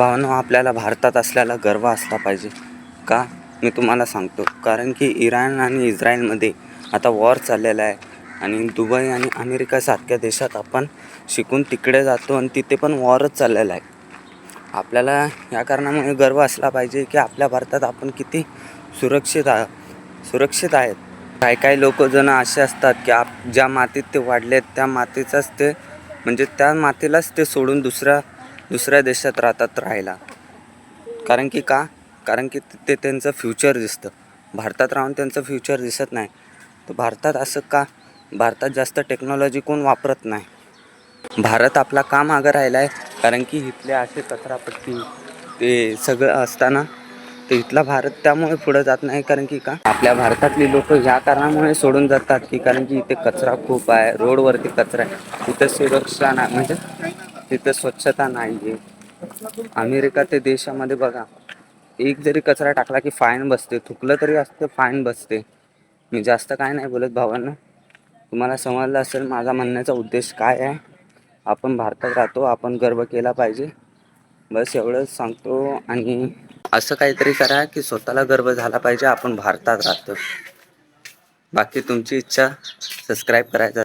भावांनो, आपल्याला भारतात असल्याला गर्व असला पाहिजे. का मी तुम्हाला सांगतो, कारण की इराण आणि इस्रायलमध्ये आता वॉर चाललेला आहे आणि दुबई आणि अमेरिकासारख्या देशात आपण शिकून तिकडे जातो आणि तिथे पण वॉरच चाललेला आहे. आपल्याला या कारणामुळे गर्व असला पाहिजे की आपल्या भारतात आपण किती सुरक्षित आहेत. काही लोक जण असे असतात की ज्या मातीत ते वाढलेत त्या मातीचाच ते म्हणजे त्या मातीलाच ते सोडून दुसऱ्या देशात राहायला. कारण की ते त्यांचं फ्युचर दिसतं. भारतात राहून त्यांचं फ्युचर दिसत नाही. तर भारतात असं का? भारतात जास्त टेक्नॉलॉजी कोण वापरत नाही. भारत आपला का मागं राहिला आहे? कारण की इथले असे कचरापट्टी ते सगळं असताना ते इथला भारत त्यामुळे पुढं जात नाही. कारण की आपल्या भारतातली लोक ह्या कारणामुळे सोडून जातात की कारण की इथे कचरा खूप आहे, रोडवरती कचरा आहे, तिथं सुरक्षा नाही, म्हणजे तिथं स्वच्छता नाही आहे. अमेरिका ते देशामध्ये बघा, एक जरी कचरा टाकला की फाईन बसते, थुकलं तरी असतं फाईन बसते. मी जास्त काय नाही बोलत भावांना, तुम्हाला समजलं असेल माझा म्हणण्याचा उद्देश काय आहे. आपण भारतात राहतो, आपण गर्व केला पाहिजे, बस एवढंच सांगतो. आणि असं काहीतरी करा की स्वतःला गर्व झाला पाहिजे आपण भारतात राहतो. बाकी तुमची इच्छा, सबस्क्राईब करायचं.